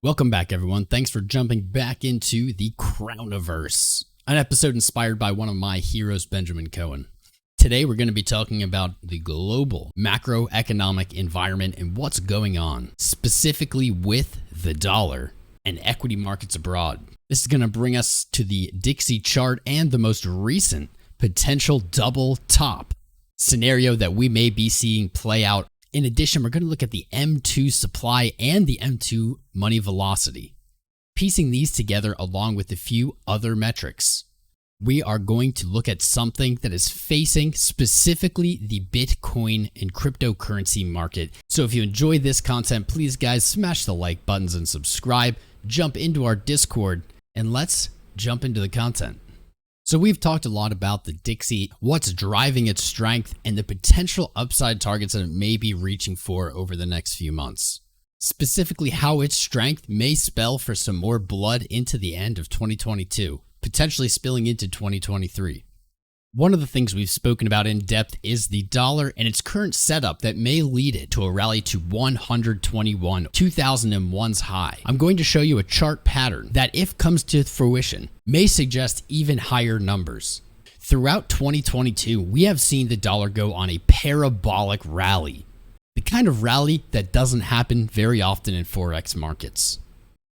Welcome back, everyone. Thanks for jumping back into the Crowniverse, an episode inspired by one of my heroes, Benjamin Cohen. Today, we're going to be talking about the global macroeconomic environment and what's going on, specifically with the dollar and equity markets abroad. This is going to bring us to the DXY chart and the most recent potential double top scenario that we may be seeing play out. In addition, we're going to look at the M2 supply and the M2 money velocity, piecing these together along with a few other metrics. We are going to look at something that is facing specifically the Bitcoin and cryptocurrency market. So if you enjoy this content, please guys, smash the like buttons and subscribe, jump into our Discord, and let's jump into the content. So we've talked a lot about the DXY, what's driving its strength, and the potential upside targets that it may be reaching for over the next few months. Specifically, how its strength may spell for some more blood into the end of 2022, potentially spilling into 2023. One of the things we've spoken about in depth is the dollar and its current setup that may lead it to a rally to 121, 2001's high. I'm going to show you a chart pattern that, if comes to fruition, may suggest even higher numbers. Throughout 2022, we have seen the dollar go on a parabolic rally, the kind of rally that doesn't happen very often in Forex markets.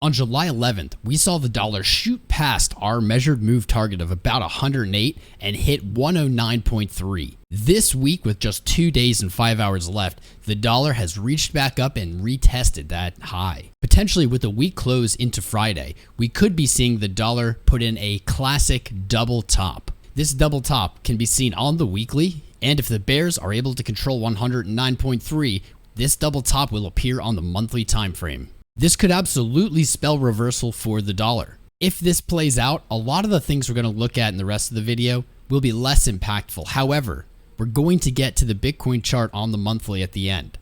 On July 11th, we saw the dollar shoot past our measured move target of about 108 and hit 109.3. This week, with just 2 days and 5 hours left, the dollar has reached back up and retested that high. Potentially with a week close into Friday, we could be seeing the dollar put in a classic double top. This double top can be seen on the weekly, and if the bears are able to control 109.3, this double top will appear on the monthly time frame. This could absolutely spell reversal for the dollar. If this plays out, a lot of the things we're going to look at in the rest of the video will be less impactful. However, we're going to get to the Bitcoin chart on the monthly at the end.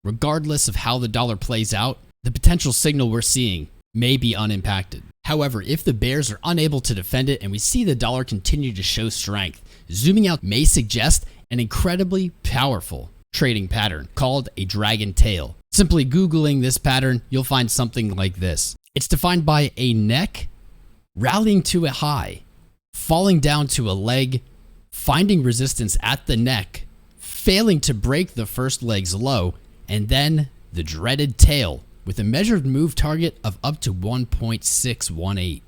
Regardless of how the dollar plays out, the potential signal we're seeing may be unimpacted. However, if the bears are unable to defend it and we see the dollar continue to show strength, zooming out may suggest an incredibly powerful trading pattern called a dragon tail. Simply Googling this pattern, you'll find something like this. It's defined by a neck rallying to a high, falling down to a leg, finding resistance at the neck, failing to break the first leg's low, and then the dreaded tail with a measured move target of up to 1.618.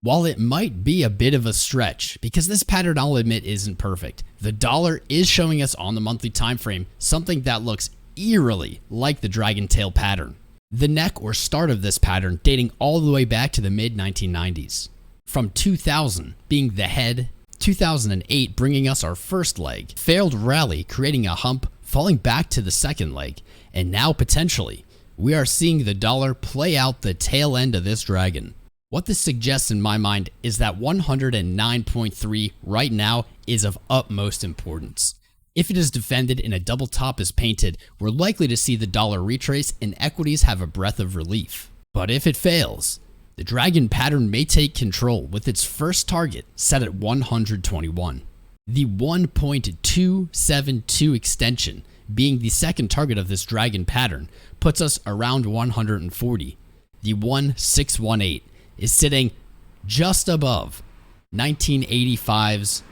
While it might be a bit of a stretch, because this pattern, I'll admit, isn't perfect, the dollar is showing us on the monthly time frame something that looks eerily like the dragon tail pattern. The neck or start of this pattern dating all the way back to the mid-1990s. From 2000 being the head, 2008 bringing us our first leg, failed rally creating a hump, falling back to the second leg, and now potentially we are seeing the dollar play out the tail end of this dragon. What this suggests in my mind is that 109.3 right now is of utmost importance. If it is defended and a double top is painted, we're likely to see the dollar retrace and equities have a breath of relief. But if it fails, the dragon pattern may take control with its first target set at 121. The 1.272 extension being the second target of this dragon pattern puts us around 140. The 1618 is sitting just above 1985's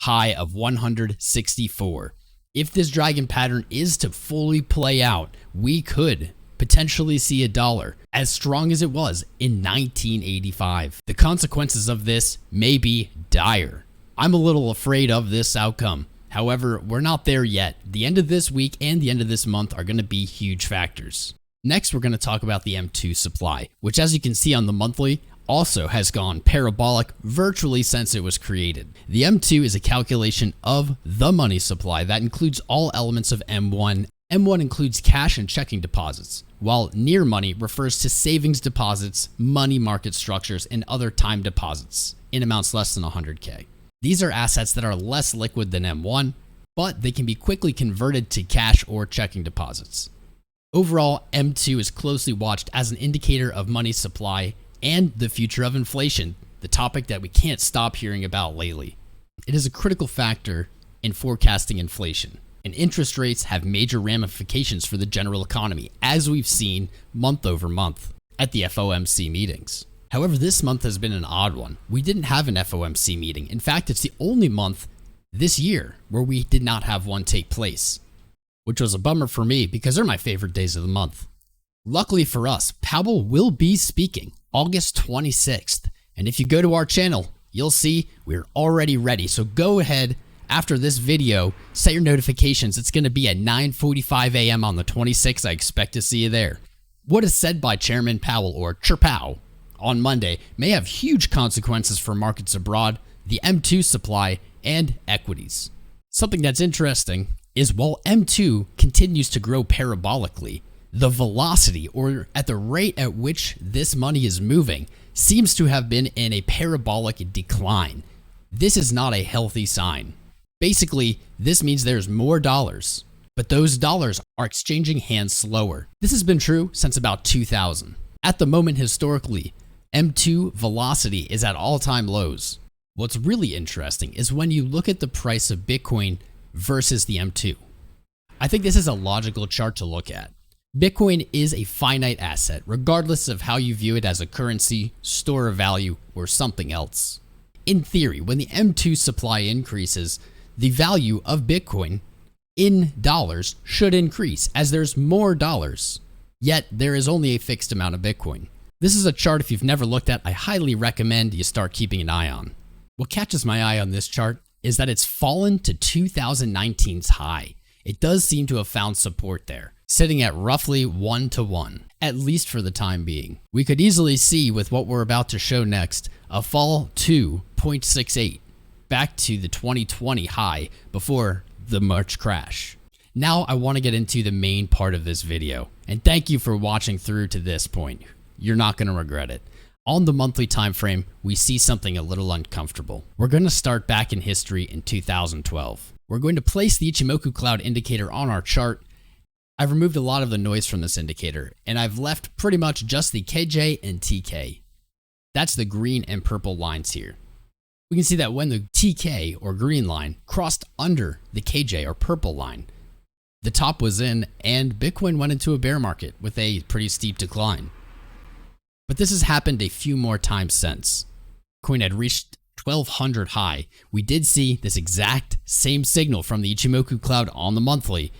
high of 164. If this dragon pattern is to fully play out, we could potentially see a dollar as strong as it was in 1985. The consequences of this may be dire. I'm a little afraid of this outcome. However, we're not there yet. The end of this week and the end of this month are going to be huge factors. Next, we're going to talk about the M2 supply, which, as you can see on the monthly, also has gone parabolic virtually since it was created. The M2 is a calculation of the money supply that includes all elements of M1. M1 includes cash and checking deposits, while near money refers to savings deposits, money market structures, and other time deposits in amounts less than 100K. These are assets that are less liquid than M1, but they can be quickly converted to cash or checking deposits. Overall, M2 is closely watched as an indicator of money supply and the future of inflation, the topic that we can't stop hearing about lately. It is a critical factor in forecasting inflation, and interest rates have major ramifications for the general economy, as we've seen month over month. at the FOMC meetings. However, this month has been an odd one. We didn't have an FOMC meeting. In fact, it's the only month this year where we did not have one take place, which was a bummer for me because they're my favorite days of the month. Luckily for us, Powell will be speaking August 26th. And if you go to our channel, you'll see we're already ready. So go ahead after this video, set your notifications. It's going to be at 9:45 a.m. on the 26th. I expect to see you there. What is said by Chairman Powell or Chirpow on Monday may have huge consequences for markets abroad, the M2 supply, and equities. Something that's interesting is while M2 continues to grow parabolically, the velocity, or at the rate at which this money is moving, seems to have been in a parabolic decline. This is not a healthy sign. Basically, this means there's more dollars, but those dollars are exchanging hands slower. This has been true since about 2000. At the moment, historically, M2 velocity is at all-time lows. What's really interesting is when you look at the price of Bitcoin versus the M2. I think this is a logical chart to look at. Bitcoin is a finite asset, regardless of how you view it as a currency, store of value, or something else. In theory, when the M2 supply increases, the value of Bitcoin in dollars should increase as there's more dollars. Yet there is only a fixed amount of Bitcoin. This is a chart if you've never looked at, I highly recommend you start keeping an eye on. What catches my eye on this chart is that it's fallen to 2019's high. It does seem to have found support there, sitting at roughly 1-to-1, at least for the time being. We could easily see with what we're about to show next, a fall to 0.68, back to the 2020 high before the March crash. Now I want to get into the main part of this video, and thank you for watching through to this point. You're not going to regret it. On the monthly time frame, we see something a little uncomfortable. We're going to start back in history in 2012. We're going to place the Ichimoku cloud indicator on our chart. I've removed a lot of the noise from this indicator, and I've left pretty much just the KJ and TK. That's the green and purple lines here. We can see that when the TK or green line crossed under the KJ or purple line, the top was in and Bitcoin went into a bear market with a pretty steep decline. But this has happened a few more times since. Bitcoin had reached 1200 high. We did see this exact same signal from the Ichimoku cloud on the monthly.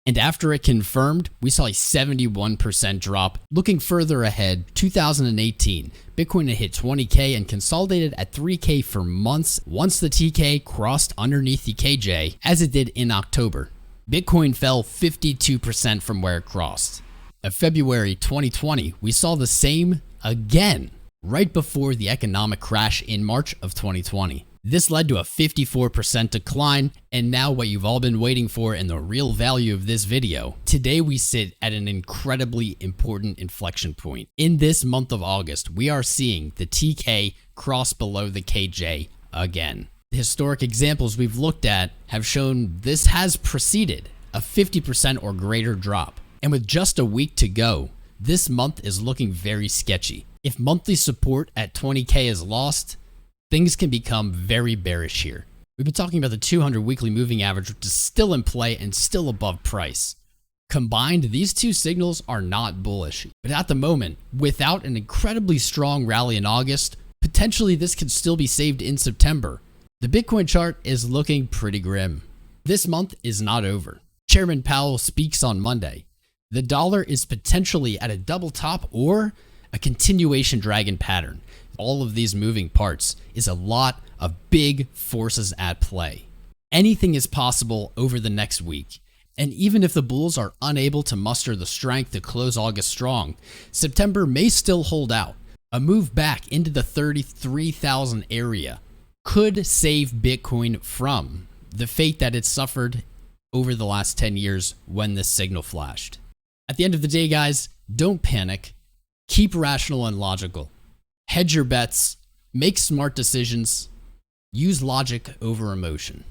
And after it confirmed, we saw a 71% drop. Looking further ahead, 2018, Bitcoin had hit 20K and consolidated at 3K for months once the TK crossed underneath the KJ, as it did in October. Bitcoin fell 52% from where it crossed. In February 2020, we saw the same again, right before the economic crash in March of 2020. This led to a 54% decline, and now what you've all been waiting for and the real value of this video. Today we sit at an incredibly important inflection point. In this month of August, we are seeing the TK cross below the KJ again. The historic examples we've looked at have shown this has preceded a 50% or greater drop. And with just a week to go, this month is looking very sketchy. If monthly support at 20K is lost, things can become very bearish here. We've been talking about the 200 weekly moving average, which is still in play and still above price. Combined, these two signals are not bullish. But at the moment, without an incredibly strong rally in August, potentially this could still be saved in September. The Bitcoin chart is looking pretty grim. This month is not over. Chairman Powell speaks on Monday. The dollar is potentially at a double top or a continuation dragon pattern. All of these moving parts is a lot of big forces at play. Anything is possible over the next week. And even if the bulls are unable to muster the strength to close August strong, September may still hold out. A move back into the 33,000 area could save Bitcoin from the fate that it suffered over the last 10 years when this signal flashed. At the end of the day, guys, don't panic. Keep rational and logical. Hedge your bets, make smart decisions, use logic over emotion.